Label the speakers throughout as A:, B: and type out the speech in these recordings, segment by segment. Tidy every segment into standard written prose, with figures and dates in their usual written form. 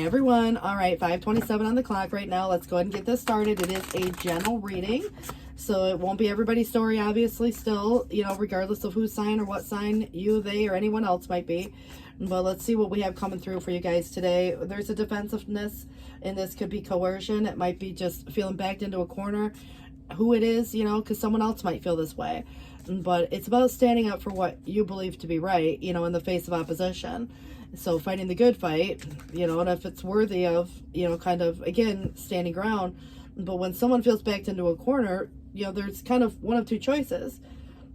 A: Everyone, all right, 5:27 on the clock right now. Let's go ahead and get this started. It is a general reading, so it won't be everybody's story, obviously, still, regardless of whose sign or what sign you, they, or anyone else might be. But let's see what we have coming through for you guys today. There's a defensiveness, and this could be coercion. It might be just feeling backed into a corner. Who it is, because someone else might feel this way. But it's about standing up for what you believe to be right, in the face of opposition. So fighting the good fight, and if it's worthy of, kind of, again, standing ground. But when someone feels backed into a corner, there's kind of one of two choices.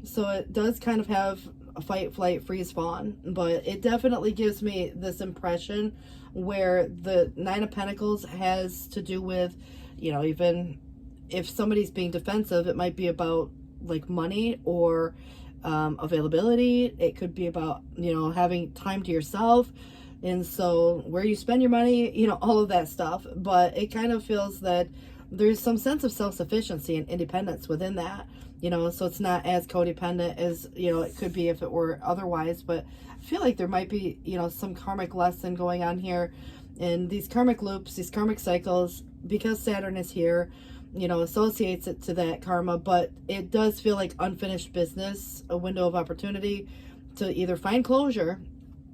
A: So it does kind of have a fight, flight, freeze, fawn. But it definitely gives me this impression where the Nine of Pentacles has to do with, even if somebody's being defensive, it might be about like money or availability. It could be about, having time to yourself. And so where you spend your money, all of that stuff. But it kind of feels that there's some sense of self-sufficiency and independence within that, so it's not as codependent as, it could be if it were otherwise. But I feel like there might be, some karmic lesson going on here. And these karmic loops, these karmic cycles, because Saturn is here, associates it to that karma, but it does feel like unfinished business, a window of opportunity to either find closure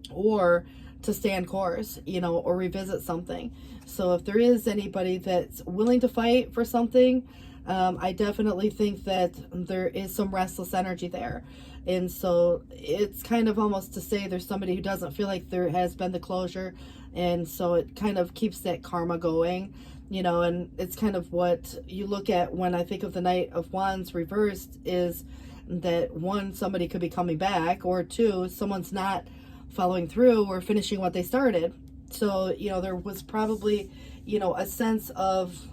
A: or to stay on course, or revisit something. So if there is anybody that's willing to fight for something, I definitely think that there is some restless energy there. And so it's kind of almost to say there's somebody who doesn't feel like there has been the closure. And so it kind of keeps that karma going. And it's kind of what you look at when I think of the Knight of Wands reversed, is that one, somebody could be coming back, or two, someone's not following through or finishing what they started. So, there was probably, a sense of,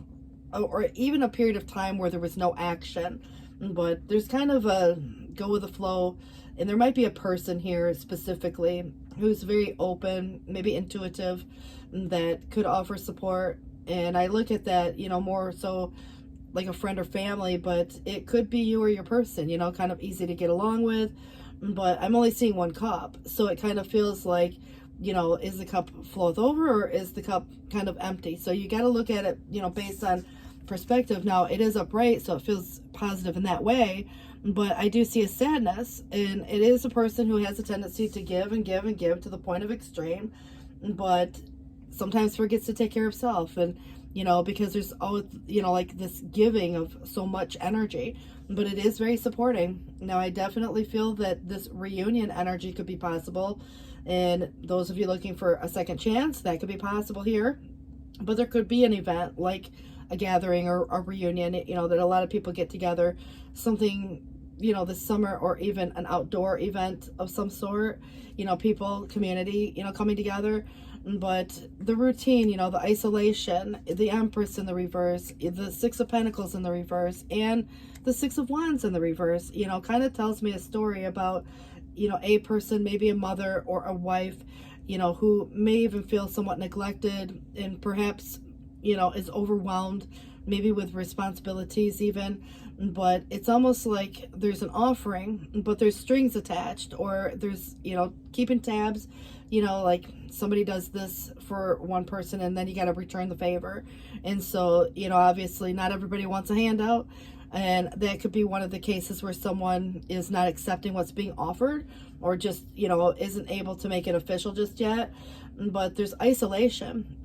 A: or even a period of time where there was no action. But there's kind of a go with the flow. And there might be a person here specifically who's very open, maybe intuitive, that could offer support. And I look at that, more so like a friend or family, but it could be you or your person, kind of easy to get along with. But I'm only seeing one cup. So it kind of feels like, is the cup floweth over, or is the cup kind of empty? So you got to look at it, based on perspective. Now it is upright, so it feels positive in that way. But I do see a sadness, and it is a person who has a tendency to give and give and give to the point of extreme, but sometimes forgets to take care of self. And because there's always like this giving of so much energy, but it is very supporting. Now I definitely feel that this reunion energy could be possible, and those of you looking for a second chance, that could be possible here. But there could be an event like a gathering or a reunion, that a lot of people get together, something this summer, or even an outdoor event of some sort, people, community, coming together. But the routine, the isolation, the Empress in the reverse, the Six of Pentacles in the reverse, and the Six of Wands in the reverse, kind of tells me a story about, a person, maybe a mother or a wife, who may even feel somewhat neglected, and perhaps, is overwhelmed, maybe with responsibilities even. But it's almost like there's an offering, but there's strings attached, or there's, keeping tabs, like somebody does this for one person and then you got to return the favor. And so, obviously not everybody wants a handout, and that could be one of the cases where someone is not accepting what's being offered, or just, isn't able to make it official just yet. But there's isolation.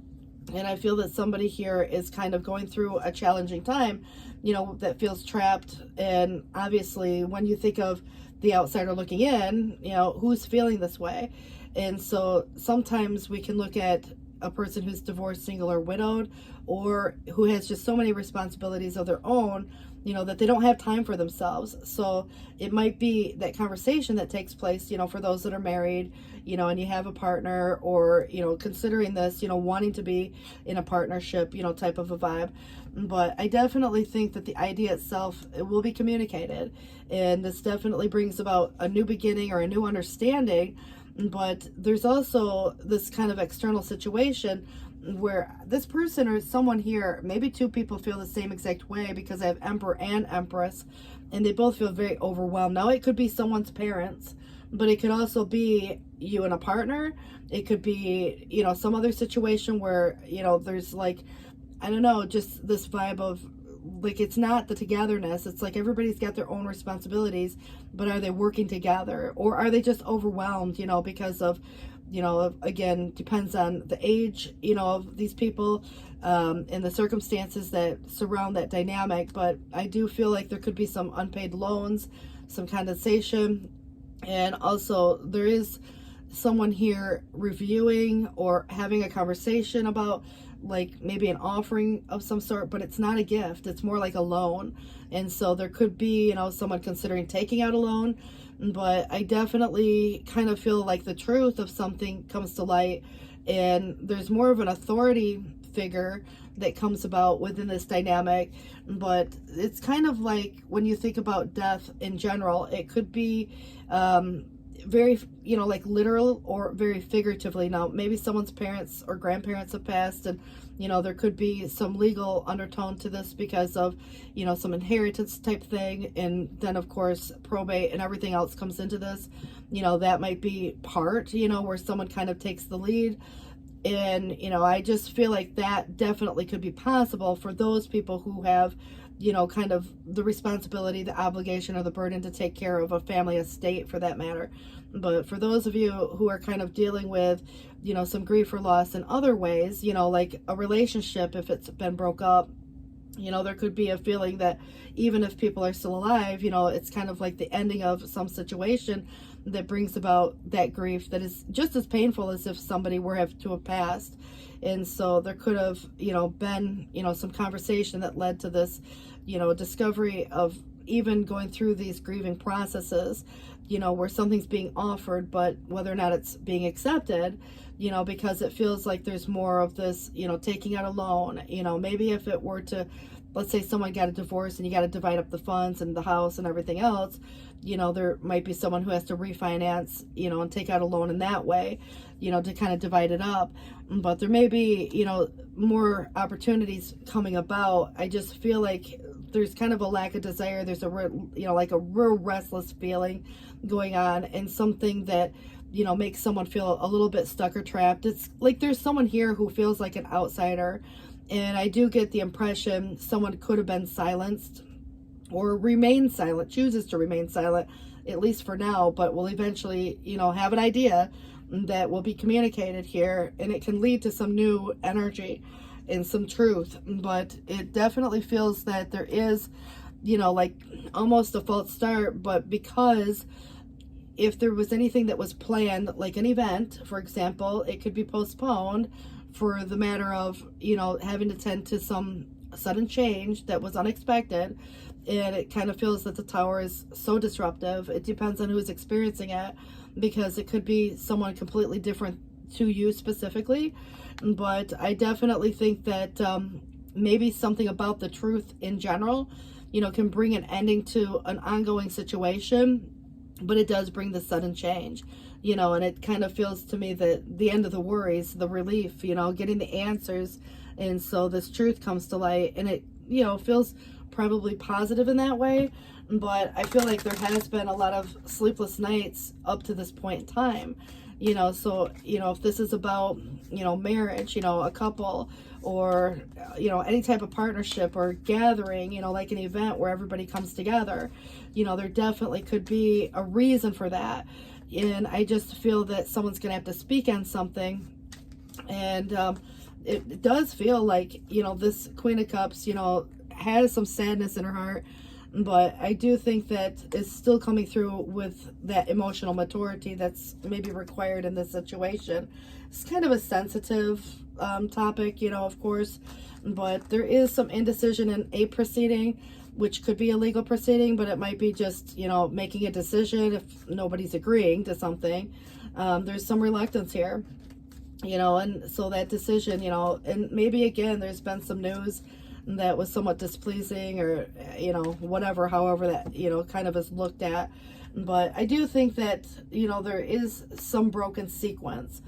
A: And I feel that somebody here is kind of going through a challenging time, that feels trapped. And obviously when you think of the outsider looking in, who's feeling this way? And so sometimes we can look at a person who's divorced, single, or widowed, or who has just so many responsibilities of their own, that they don't have time for themselves. So it might be that conversation that takes place, for those that are married, and you have a partner, or, considering this, wanting to be in a partnership, type of a vibe. But I definitely think that the idea itself, it will be communicated. And this definitely brings about a new beginning or a new understanding. But there's also this kind of external situation where this person or someone here, maybe two people, feel the same exact way, because I have Emperor and Empress, and they both feel very overwhelmed. Now it could be someone's parents, but it could also be, you and a partner. It could be, you know, some other situation where, you know, there's like, I don't know, just this vibe of like, it's not the togetherness. It's like everybody's got their own responsibilities, but are they working together, or are they just overwhelmed, you know, because of, you know, again, depends on the age, you know, of these people, and the circumstances that surround that dynamic. But I do feel like there could be some unpaid loans, some condensation, and also there is someone here reviewing or having a conversation about like maybe an offering of some sort, but it's not a gift, it's more like a loan. And so there could be, you know, someone considering taking out a loan. But I definitely kind of feel like the truth of something comes to light, and there's more of an authority figure that comes about within this dynamic. But it's kind of like when you think about death in general, it could be very, you know, like literal or very figuratively. Now maybe someone's parents or grandparents have passed, and you know, there could be some legal undertone to this because of, you know, some inheritance type thing. And then of course probate and everything else comes into this. You know, that might be part, you know, where someone kind of takes the lead. And you know, I just feel like that definitely could be possible for those people who have, you know, kind of the responsibility, the obligation, or the burden to take care of a family estate, for that matter. But for those of you who are kind of dealing with, you know, some grief or loss in other ways, you know, like a relationship, if it's been broke up, you know, there could be a feeling that even if people are still alive, you know, it's kind of like the ending of some situation that brings about that grief that is just as painful as if somebody were to have passed. And so there could have, you know, been, you know, some conversation that led to this, you know, discovery of even going through these grieving processes, you know, where something's being offered, but whether or not it's being accepted, you know, because it feels like there's more of this, you know, taking out a loan. You know, maybe if it were to, let's say someone got a divorce and you got to divide up the funds and the house and everything else, you know, there might be someone who has to refinance, you know, and take out a loan in that way, you know, to kind of divide it up. But there may be, you know, more opportunities coming about. I just feel like there's kind of a lack of desire. There's a, you know, like a real restless feeling going on, and something that, you know, makes someone feel a little bit stuck or trapped. It's like there's someone here who feels like an outsider. And I do get the impression someone could have been silenced or remain silent, chooses to remain silent, at least for now, but will eventually, you know, have an idea that will be communicated here, and it can lead to some new energy and some truth. But it definitely feels that there is, you know, like almost a false start. But because if there was anything that was planned, like an event, for example, it could be postponed for the matter of, you know, having to tend to some sudden change that was unexpected. And it kind of feels that the tower is so disruptive. It depends on who's experiencing it, because it could be someone completely different to you specifically. But I definitely think that maybe something about the truth in general, you know, can bring an ending to an ongoing situation. But it does bring the sudden change, you know, and it kind of feels to me that the end of the worries, the relief, you know, getting the answers. And so this truth comes to light, and it, you know, feels probably positive in that way. But I feel like there has been a lot of sleepless nights up to this point in time, you know. So, you know, if this is about, you know, marriage, you know, a couple, or, you know, any type of partnership or gathering, you know, like an event where everybody comes together, you know, there definitely could be a reason for that. And I just feel that someone's going to have to speak on something. And it does feel like, you know, this Queen of Cups, you know, has some sadness in her heart. But I do think that it's still coming through with that emotional maturity that's maybe required in this situation. It's kind of a sensitive topic, you know, of course, but there is some indecision in a proceeding, which could be a legal proceeding, but it might be just, you know, making a decision if nobody's agreeing to something. There's some reluctance here, you know, and so that decision, you know, and maybe again, there's been some news that was somewhat displeasing, or, you know, whatever, however that, you know, kind of is looked at. But I do think that, you know, there is some broken sequence.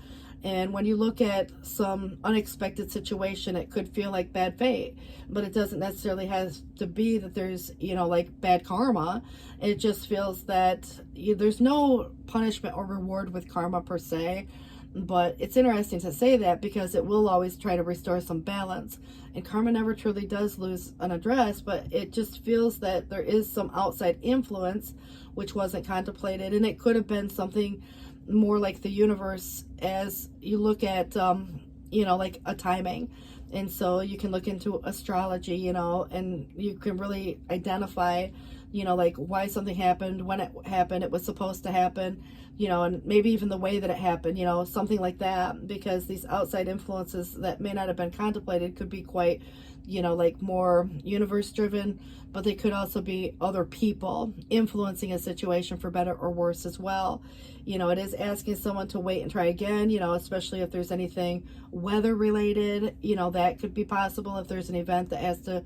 A: And when you look at some unexpected situation, it could feel like bad fate, but it doesn't necessarily have to be that there's, like bad karma. It just feels that there's no punishment or reward with karma per se. But it's interesting to say that because it will always try to restore some balance. And karma never truly does lose an address, but it just feels that there is some outside influence which wasn't contemplated. And it could have been something more like the universe, as you look at, like a timing. And so you can look into astrology, and you can really identify, like why something happened, when it happened, it was supposed to happen, and maybe even the way that it happened, something like that, because these outside influences that may not have been contemplated could be quite, like more universe driven, but they could also be other people influencing a situation for better or worse as well. It is asking someone to wait and try again, especially if there's anything weather related, that could be possible if there's an event that has to,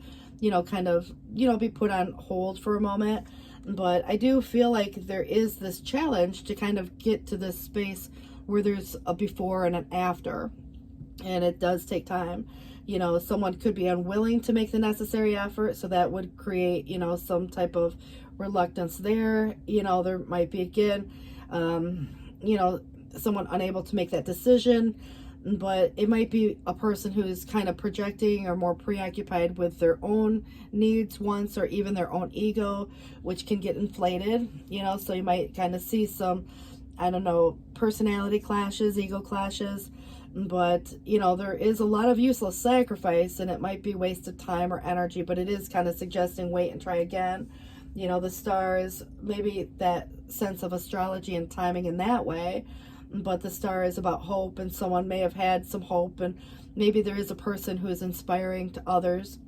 A: kind of, be put on hold for a moment. But I do feel like there is this challenge to kind of get to this space where there's a before and an after, and it does take time. Someone could be unwilling to make the necessary effort, so that would create, some type of reluctance there. There might be, again, someone unable to make that decision, but it might be a person who's kind of projecting or more preoccupied with their own needs, wants, or even their own ego, which can get inflated, so you might kind of see some, personality clashes, ego clashes. But there is a lot of useless sacrifice, and it might be wasted time or energy, but it is kind of suggesting wait and try again. The stars, maybe that sense of astrology and timing in that way, but the star is about hope, and someone may have had some hope, and maybe there is a person who is inspiring to others,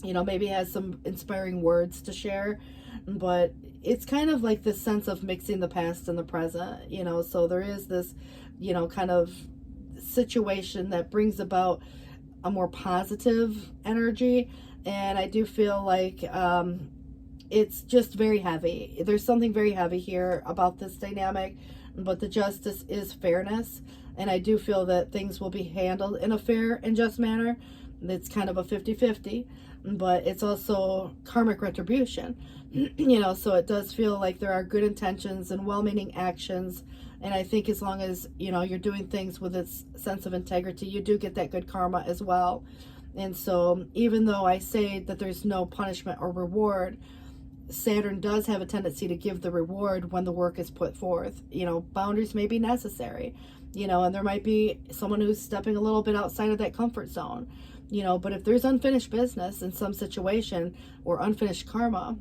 A: maybe has some inspiring words to share, but it's kind of like this sense of mixing the past and the present, so there is this, kind of situation that brings about a more positive energy. And I do feel like it's just very heavy. There's something very heavy here about this dynamic, but the justice is fairness, and I do feel that things will be handled in a fair and just manner. It's kind of a 50-50, but it's also karmic retribution, so it does feel like there are good intentions and well-meaning actions. And I think as long as, you're doing things with this sense of integrity, you do get that good karma as well. And so even though I say that there's no punishment or reward, Saturn does have a tendency to give the reward when the work is put forth. Boundaries may be necessary, and there might be someone who's stepping a little bit outside of that comfort zone, but if there's unfinished business in some situation or unfinished karma,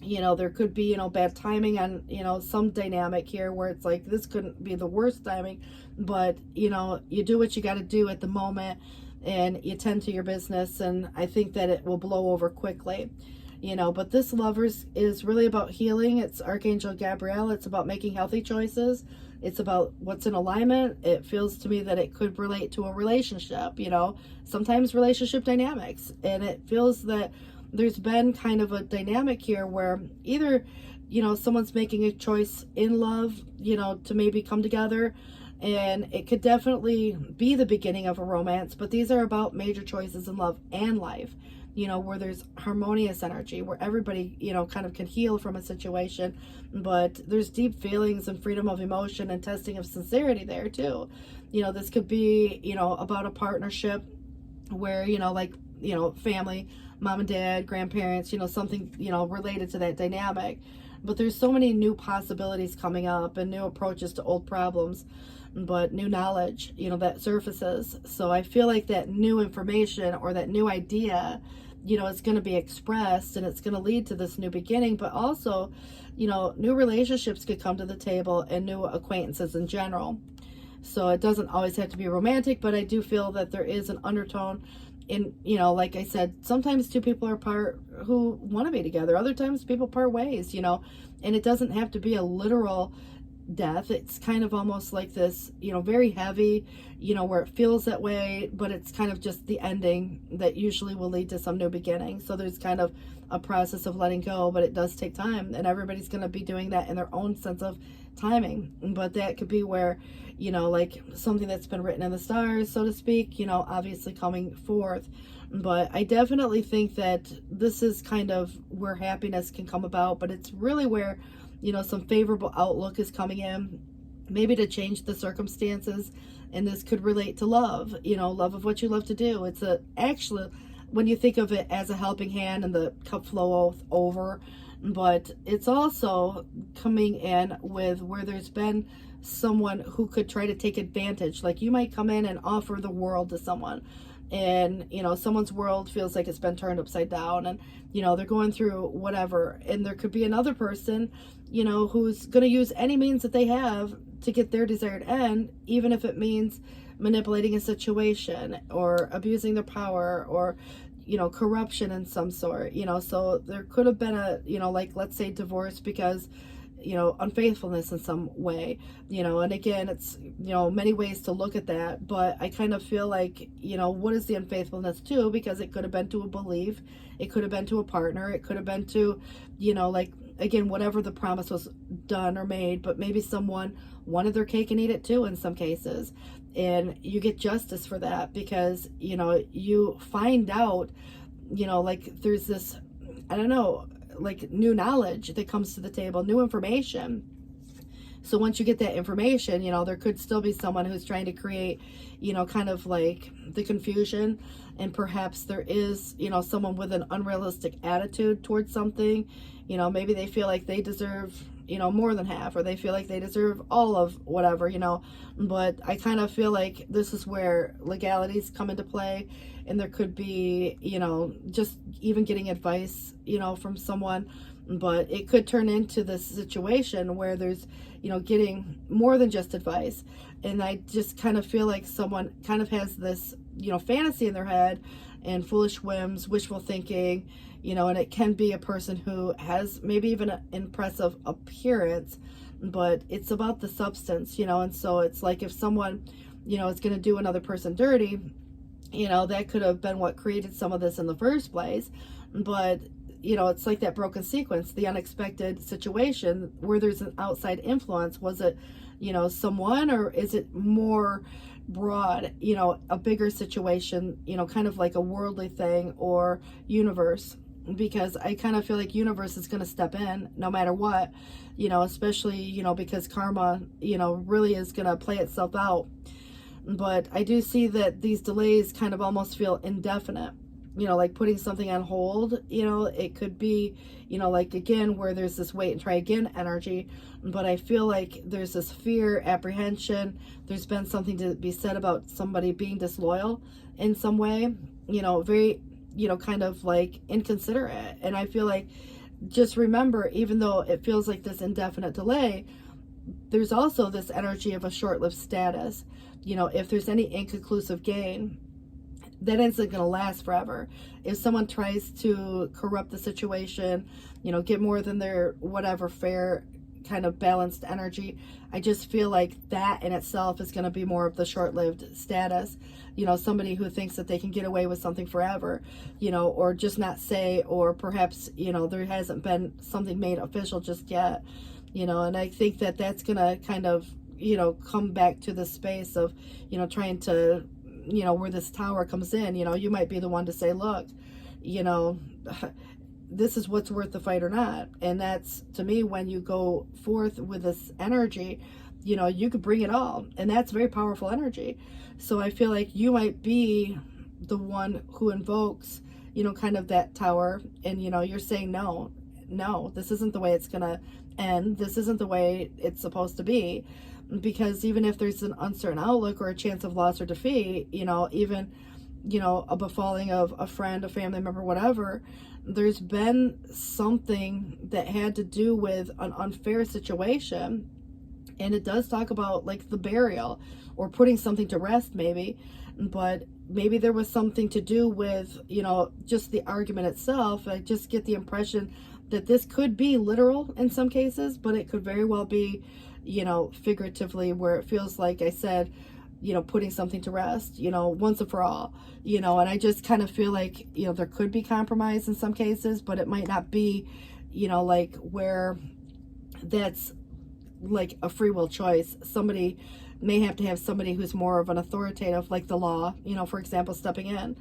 A: there could be, bad timing on, some dynamic here where it's like, this couldn't be the worst timing, but, you do what you got to do at the moment, and you tend to your business, and I think that it will blow over quickly, but this Lovers is really about healing. It's Archangel Gabriel. It's about making healthy choices. It's about what's in alignment. It feels to me that it could relate to a relationship, sometimes relationship dynamics, and it feels that there's been kind of a dynamic here where either, someone's making a choice in love, to maybe come together, and it could definitely be the beginning of a romance, but these are about major choices in love and life, where there's harmonious energy, where everybody, kind of can heal from a situation, but there's deep feelings and freedom of emotion and testing of sincerity there too. This could be, about a partnership where, family, mom and dad, grandparents, something, related to that dynamic. But there's so many new possibilities coming up and new approaches to old problems, but new knowledge, that surfaces. So I feel like that new information or that new idea, it's going to be expressed, and it's going to lead to this new beginning, but also, new relationships could come to the table and new acquaintances in general. So it doesn't always have to be romantic, but I do feel that there is an undertone in, like I said, sometimes two people are apart who want to be together. Other times people part ways, and it doesn't have to be a literal death. It's kind of almost like this, very heavy, where it feels that way, but it's kind of just the ending that usually will lead to some new beginning. So there's kind of a process of letting go, but it does take time, and everybody's going to be doing that in their own sense of timing. But that could be where, you know, like something that's been written in the stars, so to speak, you know, obviously coming forth. But I definitely think that this is kind of where happiness can come about, but it's really where, you know, some favorable outlook is coming in, maybe to change the circumstances. And this could relate to love, you know, love of what you love to do. It's actually, when you think of it as a helping hand and the cup flow over, but it's also coming in with where there's been someone who could try to take advantage. Like you might come in and offer the world to someone, and you know, someone's world feels like it's been turned upside down, and you know, they're going through whatever, and there could be another person, you know, who's going to use any means that they have to get their desired end, even if it means manipulating a situation or abusing their power, or you know, corruption in some sort, you know. So there could have been a, you know, like let's say divorce because, you know, unfaithfulness in some way, you know. And again, it's, you know, many ways to look at that, but I kind of feel like, you know, what is the unfaithfulness to? Because it could have been to a belief, it could have been to a partner, it could have been to, you know, like again, whatever the promise was done or made, but maybe someone wanted their cake and eat it too in some cases. And you get justice for that because, you know, you find out, you know, like there's this, I don't know, like new knowledge that comes to the table, new information. So once you get that information, you know, there could still be someone who's trying to create, you know, kind of like the confusion. And perhaps there is, you know, someone with an unrealistic attitude towards something. You know, maybe they feel like they deserve, you know, more than half, or they feel like they deserve all of whatever, you know. But I kind of feel like this is where legalities come into play, and there could be, you know, just even getting advice, you know, from someone. But it could turn into this situation where there's, you know, getting more than just advice. And I just kind of feel like someone kind of has this, you know, fantasy in their head and foolish whims, wishful thinking, you know. And it can be a person who has maybe even an impressive appearance, but it's about the substance, you know. And so it's like if someone, you know, is going to do another person dirty, you know, that could have been what created some of this in the first place. But you know, it's like that broken sequence, the unexpected situation where there's an outside influence. Was it, you know, someone, or is it more broad, you know, a bigger situation, you know, kind of like a worldly thing, or universe? Because I kind of feel like universe is going to step in no matter what, you know, especially, you know, because karma, you know, really is going to play itself out. But I do see that these delays kind of almost feel indefinite, you know, like putting something on hold. You know, it could be, you know, like again, where there's this wait and try again energy. But I feel like there's this fear, apprehension. There's been something to be said about somebody being disloyal in some way, you know, very, you know, kind of like inconsiderate. And I feel like, just remember, even though it feels like this indefinite delay, there's also this energy of a short-lived status. You know, if there's any inconclusive gain, that isn't going to last forever. If someone tries to corrupt the situation, you know, get more than their whatever fair kind of balanced energy, I just feel like that in itself is going to be more of the short-lived status. You know, somebody who thinks that they can get away with something forever, you know, or just not say, or perhaps, you know, there hasn't been something made official just yet, you know. And I think that that's going to kind of, you know, come back to the space of, you know, trying to, you know, where this tower comes in. You know, you might be the one to say, look, you know, this is what's worth the fight or not. And that's, to me, when you go forth with this energy, you know, you could bring it all, and that's very powerful energy. So I feel like you might be the one who invokes, you know, kind of that tower, and you know, you're saying no, this isn't the way it's gonna end, this isn't the way it's supposed to be. Because even if there's an uncertain outlook or a chance of loss or defeat, you know, even, you know, a befalling of a friend, a family member, whatever, there's been something that had to do with an unfair situation. And it does talk about like the burial or putting something to rest maybe, but maybe there was something to do with, you know, just the argument itself. I just get the impression that this could be literal in some cases, but it could very well be, you know, figuratively, where it feels like I said, you know, putting something to rest, you know, once and for all, you know. And I just kind of feel like, you know, there could be compromise in some cases, but it might not be, you know, like where that's like a free will choice. Somebody may have to have somebody who's more of an authoritative, like the law, you know, for example, stepping in.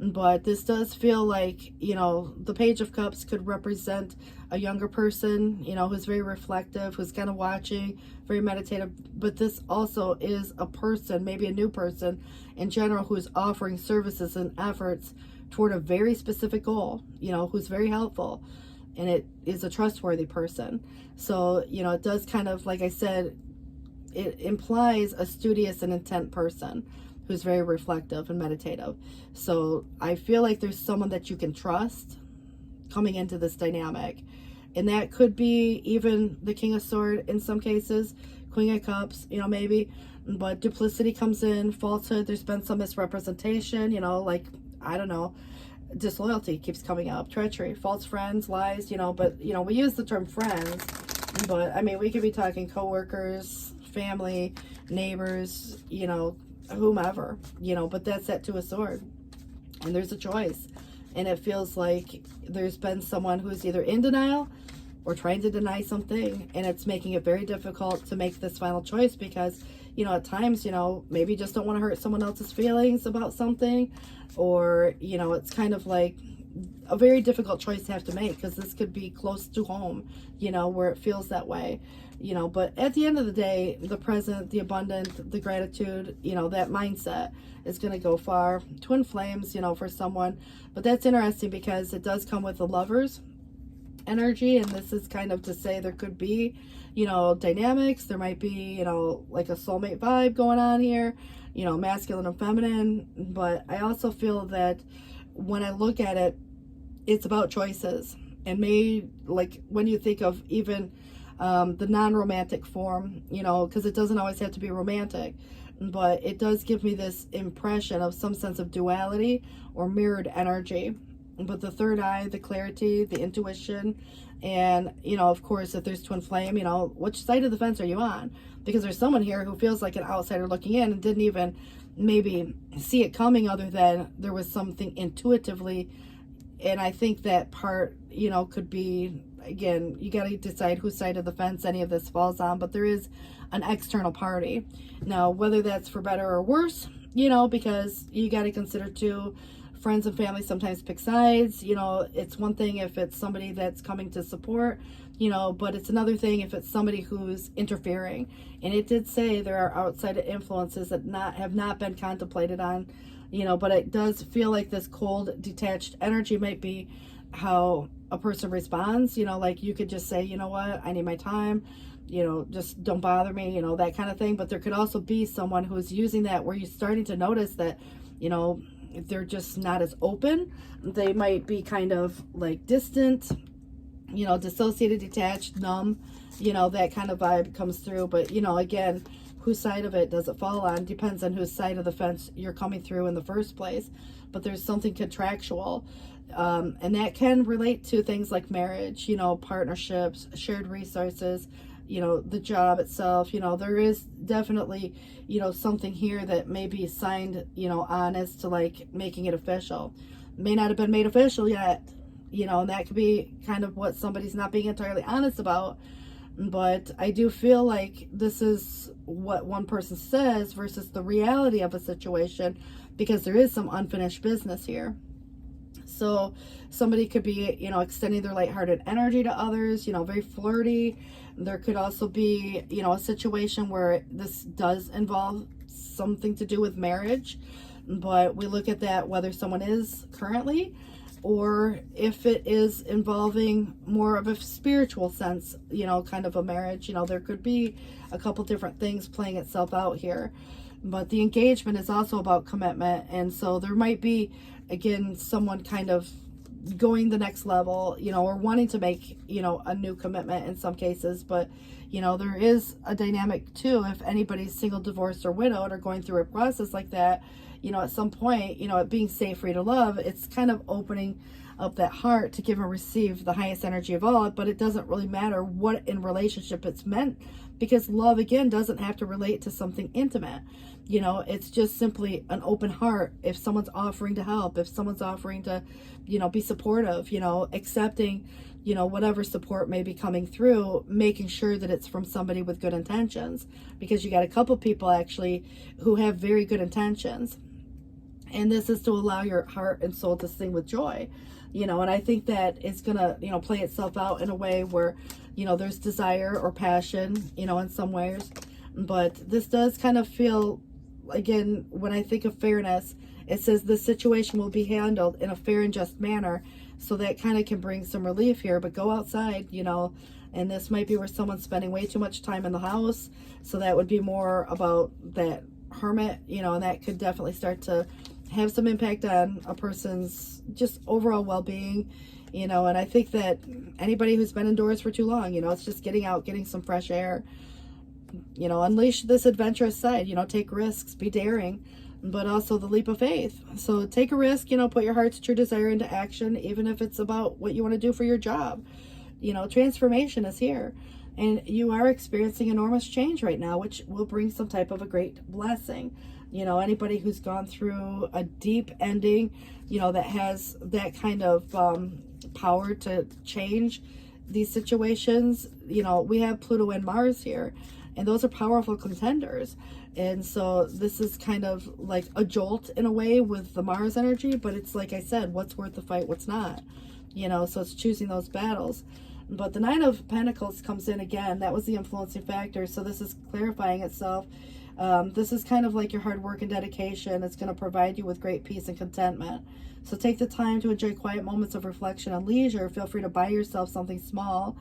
A: But this does feel like, you know, the Page of Cups could represent a younger person, you know, who's very reflective, who's kind of watching, very meditative. But this also is a person, maybe a new person in general, who's offering services and efforts toward a very specific goal, you know, who's very helpful. And it is a trustworthy person. So, you know, it does kind of, like I said, it implies a studious and intent person who's very reflective and meditative. So I feel like there's someone that you can trust coming into this dynamic. And that could be even the King of Swords in some cases, Queen of Cups, you know, maybe. But duplicity comes in, falsehood, there's been some misrepresentation, you know, like, I don't know, disloyalty keeps coming up, treachery, false friends, lies, you know. But, you know, we use the term friends, but I mean, we could be talking coworkers, family, neighbors, you know, whomever, you know. But that's that Two of Swords, and there's a choice, and it feels like there's been someone who's either in denial or trying to deny something, and it's making it very difficult to make this final choice because, you know, at times, you know, maybe you just don't want to hurt someone else's feelings about something, or, you know, it's kind of like a very difficult choice to have to make because this could be close to home, you know, where it feels that way, you know. But at the end of the day, the present, the abundant, the gratitude, you know, that mindset is going to go far. Twin flames, you know, for someone. But that's interesting because it does come with the Lovers energy, and this is kind of to say there could be, you know, dynamics. There might be, you know, like a soulmate vibe going on here, you know, masculine and feminine. But I also feel that when I look at it, it's about choices. And like when you think of even the non-romantic form, you know, because it doesn't always have to be romantic, but it does give me this impression of some sense of duality or mirrored energy. But the third eye, the clarity, the intuition, and, you know, of course, if there's twin flame, you know, which side of the fence are you on? Because there's someone here who feels like an outsider looking in and didn't even maybe see it coming, other than there was something intuitively. And I think that part, you know, could be, again, you got to decide whose side of the fence any of this falls on. But there is an external party. Now, whether that's for better or worse, you know, because you got to consider too, friends and family sometimes pick sides. You know, it's one thing if it's somebody that's coming to support, you know, but it's another thing if it's somebody who's interfering. And it did say there are outside influences that have not been contemplated on, you know. But it does feel like this cold, detached energy might be how a person responds, you know, like you could just say, you know what, I need my time, you know, just don't bother me, you know, that kind of thing. But there could also be someone who's using that where you're starting to notice that, you know, they're just not as open. They might be kind of like distant, you know, dissociated, detached, numb, you know, that kind of vibe comes through. But, you know, again, whose side of it does it fall on depends on whose side of the fence you're coming through in the first place. But there's something contractual, and that can relate to things like marriage, you know, partnerships, shared resources, you know, the job itself. You know, there is definitely, you know, something here that may be signed, you know, on as to like making it official. May not have been made official yet, you know, and that could be kind of what somebody's not being entirely honest about. But I do feel like this is what one person says versus the reality of a situation, because there is some unfinished business here. So somebody could be, you know, extending their lighthearted energy to others, you know, very flirty. There could also be, you know, a situation where this does involve something to do with marriage. But we look at that whether someone is currently, or if it is involving more of a spiritual sense, you know, kind of a marriage. You know, there could be a couple different things playing itself out here. But the engagement is also about commitment. And so there might be, again, someone kind of going the next level, you know, or wanting to make, you know, a new commitment in some cases. But, you know, there is a dynamic too, if anybody's single, divorced, or widowed, or going through a process like that, you know, at some point, you know, it being safe, free to love, it's kind of opening up that heart to give and receive the highest energy of all. But it doesn't really matter what in relationship it's meant because love, again, doesn't have to relate to something intimate. You know, it's just simply an open heart. If someone's offering to help, if someone's offering to, you know, be supportive, you know, accepting, you know, whatever support may be coming through, making sure that it's from somebody with good intentions, because you got a couple people actually who have very good intentions. And this is to allow your heart and soul to sing with joy, you know, and I think that it's going to, you know, play itself out in a way where, you know, there's desire or passion, you know, in some ways. But this does kind of feel, again, when I think of fairness, it says the situation will be handled in a fair and just manner. So that kind of can bring some relief here. But go outside, you know, and this might be where someone's spending way too much time in the house. So that would be more about that hermit, you know, and that could definitely start to have some impact on a person's just overall well-being, you know. And I think that anybody who's been indoors for too long, you know, it's just getting out, getting some fresh air, you know, unleash this adventurous side, you know, take risks, be daring, but also the leap of faith. So take a risk, you know, put your heart's true desire into action, even if it's about what you want to do for your job. You know, transformation is here, and you are experiencing enormous change right now, which will bring some type of a great blessing. You know, anybody who's gone through a deep ending, you know, that has that kind of power to change these situations. You know, we have Pluto and Mars here, and those are powerful contenders. And so this is kind of like a jolt in a way with the Mars energy, but it's like I said, what's worth the fight, what's not, you know, so it's choosing those battles. But the Nine of Pentacles comes in again. That was the influencing factor. So this is clarifying itself. This is kind of like your hard work and dedication. It's going to provide you with great peace and contentment. So take the time to enjoy quiet moments of reflection and leisure. Feel free to buy yourself something small,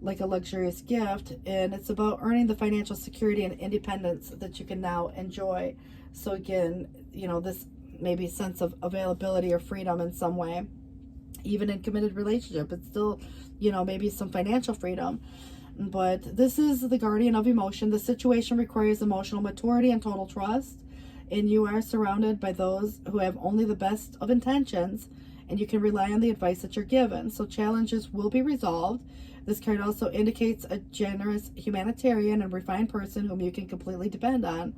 A: like a luxurious gift. And it's about earning the financial security and independence that you can now enjoy. So again, you know, this maybe sense of availability or freedom in some way. Even in committed relationship, it's still, you know, maybe some financial freedom. But this is the guardian of emotion. The situation requires emotional maturity and total trust, and you are surrounded by those who have only the best of intentions, and you can rely on the advice that you're given. So challenges will be resolved. This card also indicates a generous humanitarian and refined person whom you can completely depend on.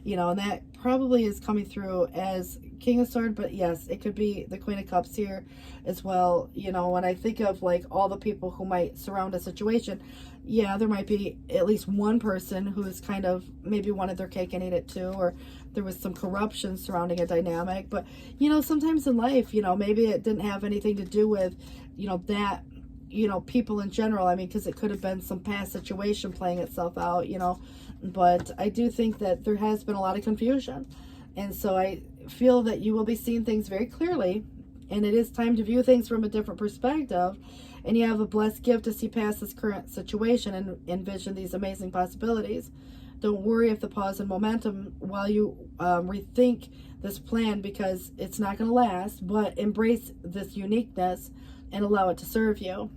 A: You know, and that probably is coming through as King of Swords, but yes, it could be the Queen of Cups here as well. You know, when I think of like all the people who might surround a situation, yeah, there might be at least one person who's kind of maybe wanted their cake and ate it too, or there was some corruption surrounding a dynamic. But, you know, sometimes in life, you know, maybe it didn't have anything to do with, you know, that, you know, people in general. I mean, because it could have been some past situation playing itself out, you know. But I do think that there has been a lot of confusion. And so I feel that you will be seeing things very clearly. And it is time to view things from a different perspective. And you have a blessed gift to see past this current situation and envision these amazing possibilities. Don't worry if the pause in momentum while you rethink this plan, because it's not going to last. But embrace this uniqueness and allow it to serve you.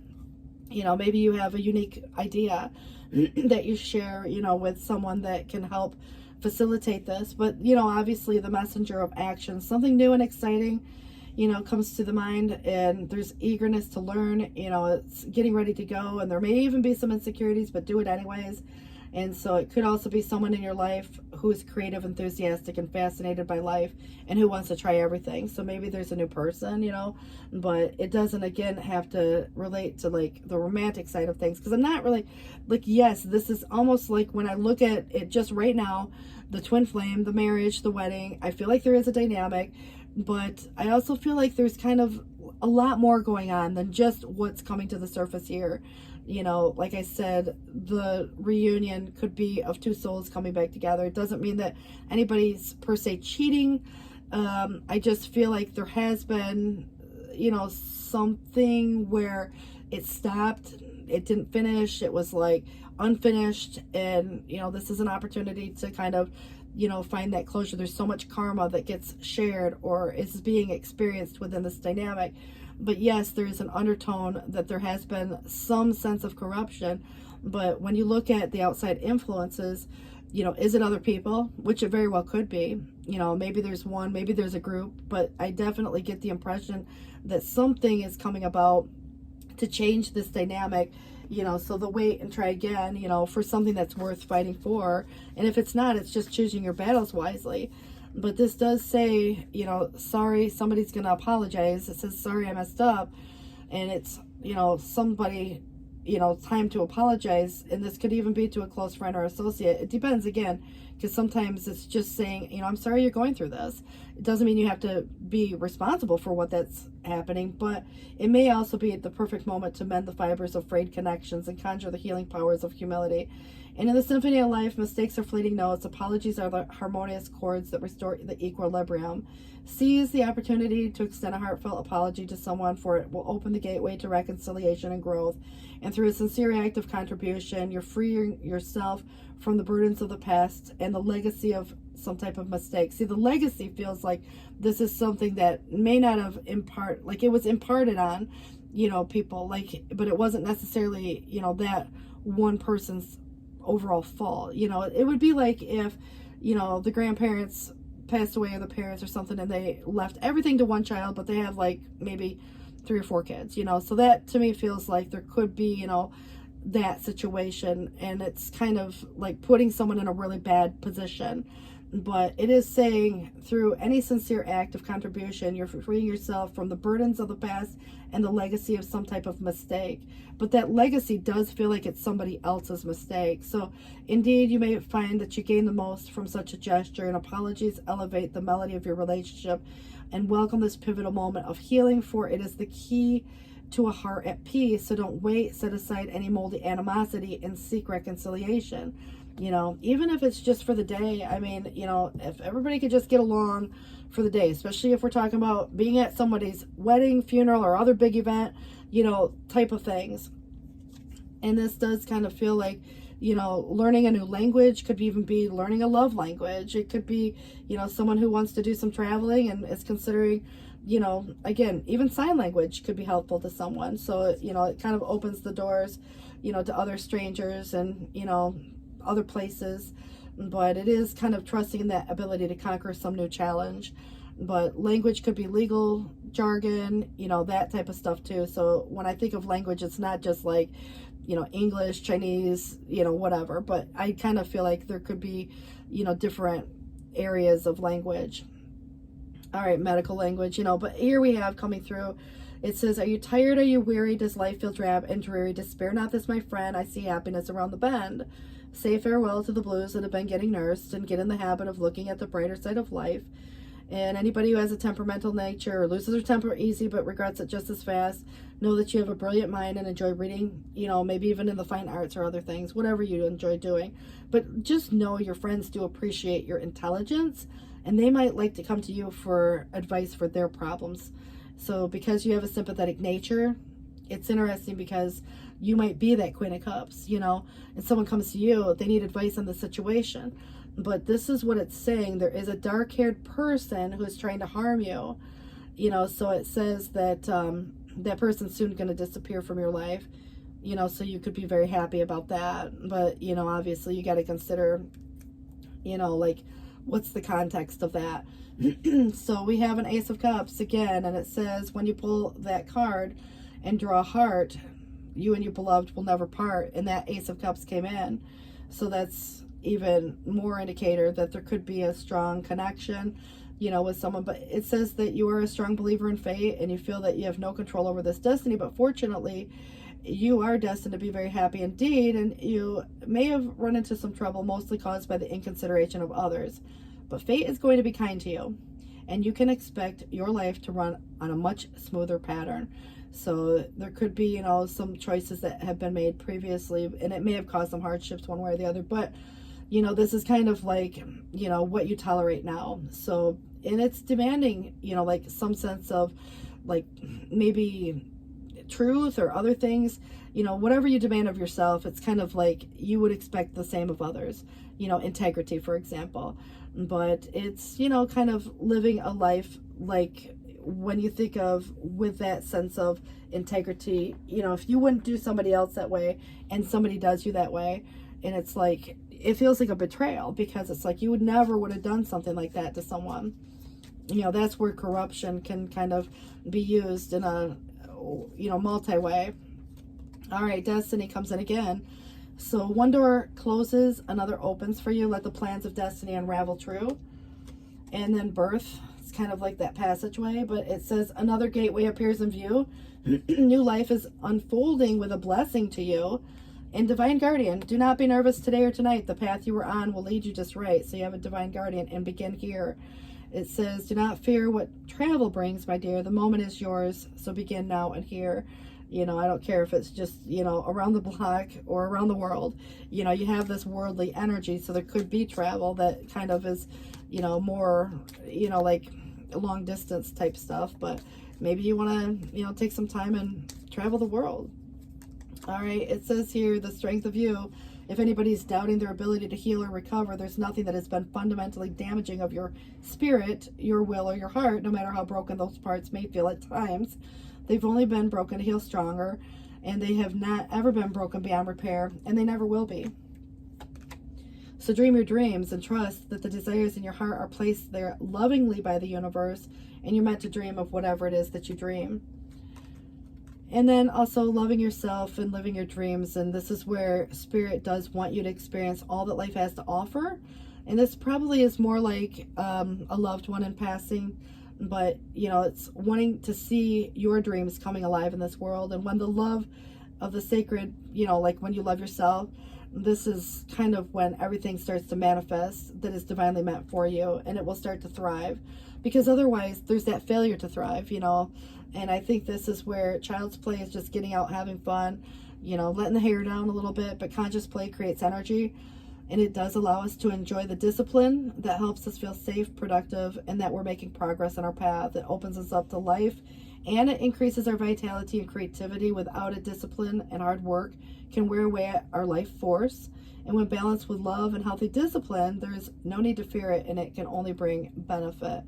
A: You know, maybe you have a unique idea that you share, you know, with someone that can help facilitate this. But, you know, obviously the messenger of action, something new and exciting, you know, comes to the mind, and there's eagerness to learn, you know, it's getting ready to go, and there may even be some insecurities, but do it anyways. And so it could also be someone in your life who is creative, enthusiastic, and fascinated by life, and who wants to try everything. So maybe there's a new person, you know, but it doesn't, again, have to relate to like the romantic side of things. Because I'm not really like, yes, this is almost like when I look at it just right now, the twin flame, the marriage, the wedding, I feel like there is a dynamic, but I also feel like there's kind of a lot more going on than just what's coming to the surface here. You know, like I said, the reunion could be of two souls coming back together. It doesn't mean that anybody's per se cheating. I just feel like there has been, you know, something where it stopped. It didn't finish. It was like unfinished. And, you know, this is an opportunity to kind of, you know, find that closure. There's so much karma that gets shared or is being experienced within this dynamic. But yes, there is an undertone that there has been some sense of corruption. But when you look at the outside influences, you know, is it other people? Which it very well could be. You know, maybe there's one, maybe there's a group. But I definitely get the impression that something is coming about to change this dynamic. you know, so they'll wait and try again, you know, for something that's worth fighting for. And if it's not, it's just choosing your battles wisely. But this does say, you know, sorry, somebody's going to apologize. It says, sorry, I messed up. And it's, you know, somebody, you know, time to apologize. And this could even be to a close friend or associate. It depends, again, because sometimes it's just saying, you know, I'm sorry you're going through this. It doesn't mean you have to be responsible for what that's happening, but it may also be the perfect moment to mend the fibers of frayed connections and conjure the healing powers of humility. And in the symphony of life, mistakes are fleeting notes. Apologies are the harmonious chords that restore the equilibrium. Seize the opportunity to extend a heartfelt apology to someone, for it will open the gateway to reconciliation and growth. And through a sincere act of contribution, you're freeing yourself from the burdens of the past and the legacy of some type of mistake. See, the legacy feels like this is something that may not have like it was imparted on, you know, people, like, but it wasn't necessarily, you know, that one person's overall fault. You know, it would be like if, you know, the grandparents passed away, or the parents or something, and they left everything to one child, but they have like maybe 3 or 4 kids, you know. So that to me feels like there could be, you know, that situation, and it's kind of like putting someone in a really bad position. But it is saying through any sincere act of contribution, you're freeing yourself from the burdens of the past and the legacy of some type of mistake. But that legacy does feel like it's somebody else's mistake. So indeed, you may find that you gain the most from such a gesture, and apologies elevate the melody of your relationship and welcome this pivotal moment of healing, for it is the key to a heart at peace. So don't wait, set aside any moldy animosity and seek reconciliation. You know, even if it's just for the day. I mean, you know, if everybody could just get along for the day, especially if we're talking about being at somebody's wedding, funeral, or other big event, you know, type of things. And this does kind of feel like, you know, learning a new language. Could even be learning a love language. It could be, you know, someone who wants to do some traveling and is considering, you know, again, even sign language could be helpful to someone. So, you know, it kind of opens the doors, you know, to other strangers and, you know, other places. But it is kind of trusting in that ability to conquer some new challenge. But language could be legal jargon, you know, that type of stuff too. So when I think of language, it's not just like, you know, English, Chinese, you know, whatever. But I kind of feel like there could be, you know, different areas of language. All right, medical language, you know. But here we have coming through, it says, are you tired? Are you weary? Does life feel drab and dreary? Despair not, this my friend. I see happiness around the bend. Say farewell to the blues that have been getting nursed and get in the habit of looking at the brighter side of life. And anybody who has a temperamental nature or loses their temper easy but regrets it just as fast, know that you have a brilliant mind and enjoy reading, you know, maybe even in the fine arts or other things, whatever you enjoy doing. But just know your friends do appreciate your intelligence, and they might like to come to you for advice for their problems. So because you have a sympathetic nature, it's interesting because you might be that Queen of Cups, you know, and someone comes to you, they need advice on the situation. But this is what it's saying. There is a dark-haired person who's trying to harm you, you know. So it says that that person's soon going to disappear from your life, you know, so you could be very happy about that. But, you know, obviously you got to consider, you know, like, what's the context of that? So we have an Ace of Cups again, and it says when you pull that card and draw a heart, you and your beloved will never part. And that Ace of Cups came in. So that's even more indicator that there could be a strong connection, you know, with someone. But it says that you are a strong believer in fate and you feel that you have no control over this destiny. But fortunately, you are destined to be very happy indeed. And you may have run into some trouble, mostly caused by the inconsideration of others. But fate is going to be kind to you. And you can expect your life to run on a much smoother pattern. So there could be, you know, some choices that have been made previously, and it may have caused some hardships one way or the other. But, you know, this is kind of like, you know, what you tolerate now. So, and it's demanding, you know, like some sense of like maybe truth or other things, you know, whatever you demand of yourself, it's kind of like you would expect the same of others, you know, integrity, for example. But it's, you know, kind of living a life like when you think of with that sense of integrity, you know, if you wouldn't do somebody else that way and somebody does you that way, and it's like, it feels like a betrayal because it's like you would have done something like that to someone. You know, that's where corruption can kind of be used in a, you know, multi-way. All right, destiny comes in again. So one door closes, another opens for you. Let the plans of destiny unravel true. And then birth, it's kind of like that passageway, but it says another gateway appears in view. New life is unfolding with a blessing to you. And divine guardian, do not be nervous today or tonight. The path you were on will lead you just right. So you have a divine guardian, and begin here. It says, do not fear what travel brings, my dear. The moment is yours. So begin now and here. You know, I don't care if it's just, you know, around the block or around the world. You know, you have this worldly energy, so there could be travel that kind of is, you know, more, you know, like long distance type stuff. But maybe you want to, you know, take some time and travel the world. All right, it says here, the strength of you. If anybody's doubting their ability to heal or recover, there's nothing that has been fundamentally damaging of your spirit, your will, or your heart, no matter how broken those parts may feel at times. They've only been broken to heal stronger, and they have not ever been broken beyond repair, and they never will be. So dream your dreams and trust that the desires in your heart are placed there lovingly by the universe, and you're meant to dream of whatever it is that you dream. And then also loving yourself and living your dreams. And this is where spirit does want you to experience all that life has to offer. And this probably is more like a loved one in passing. But, you know, it's wanting to see your dreams coming alive in this world. And when the love of the sacred, you know, like when you love yourself, this is kind of when everything starts to manifest that is divinely meant for you. And it will start to thrive. Because otherwise, there's that failure to thrive, you know. And I think this is where child's play is just getting out, having fun, you know, letting the hair down a little bit. But conscious play creates energy. And it does allow us to enjoy the discipline that helps us feel safe, productive, and that we're making progress on our path. It opens us up to life, and it increases our vitality and creativity. Without it, discipline and hard work can wear away our life force. And when balanced with love and healthy discipline, there's no need to fear it, and it can only bring benefit.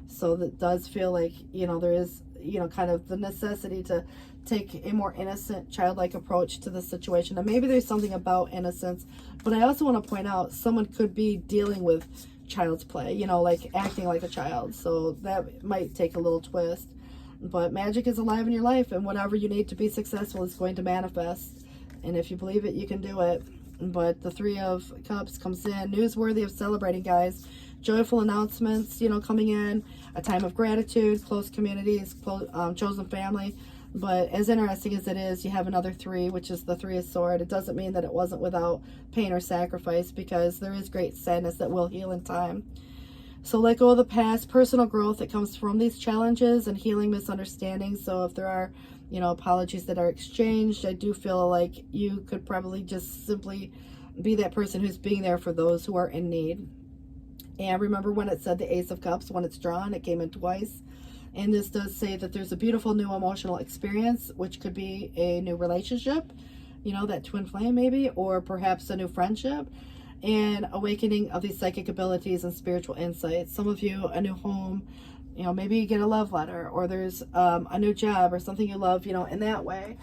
A: So that does feel like, you know, there is, you know, kind of the necessity to take a more innocent, childlike approach to the situation. And maybe there's something about innocence, but I also want to point out someone could be dealing with child's play, you know, like acting like a child. So that might take a little twist. But magic is alive in your life, and whatever you need to be successful is going to manifest. And if you believe it, you can do it. But the Three of Cups comes in, newsworthy of celebrating, guys. Joyful announcements, you know, coming in, a time of gratitude, close communities, chosen family. But as interesting as it is, you have another three, which is the Three of Swords. It doesn't mean that it wasn't without pain or sacrifice, because there is great sadness that will heal in time. So let go of the past, personal growth that comes from these challenges, and healing misunderstandings. So if there are, you know, apologies that are exchanged, I do feel like you could probably just simply be that person who's being there for those who are in need. And remember when it said the Ace of Cups, when it's drawn, it came in twice. And this does say that there's a beautiful new emotional experience, which could be a new relationship, you know, that twin flame maybe, or perhaps a new friendship, and awakening of these psychic abilities and spiritual insights. Some of you, a new home, you know, maybe you get a love letter, or there's a new job or something you love, you know, in that way.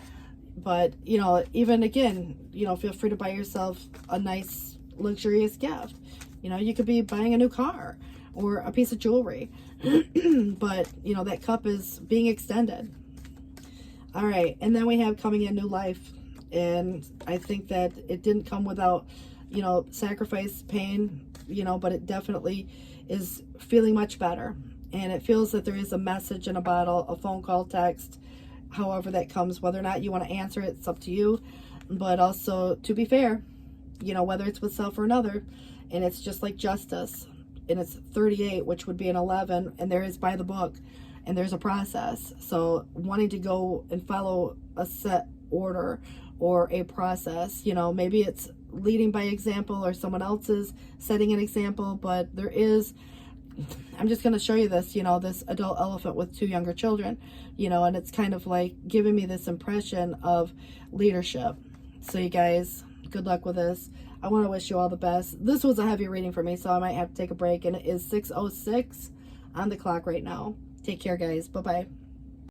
A: But, you know, even again, you know, feel free to buy yourself a nice luxurious gift. You know, you could be buying a new car or a piece of jewelry. But, you know, that cup is being extended. All right. And then we have coming in new life. And I think that it didn't come without, you know, sacrifice, pain, you know, but it definitely is feeling much better. And it feels that there is a message in a bottle, a phone call, text, however that comes. Whether or not you want to answer it, it's up to you. But also, to be fair, you know, whether it's with self or another. And it's just like justice. And it's 38, which would be an 11. And there is by the book. And there's a process. So wanting to go and follow a set order or a process, you know, maybe it's leading by example or someone else is setting an example. But there is, I'm just going to show you this, you know, this adult elephant with two younger children, you know, and it's kind of like giving me this impression of leadership. So you guys, good luck with this. I want to wish you all the best. This was a heavy reading for me, so I might have to take a break. And it is 6:06 on the clock right now. Take care, guys. Bye-bye.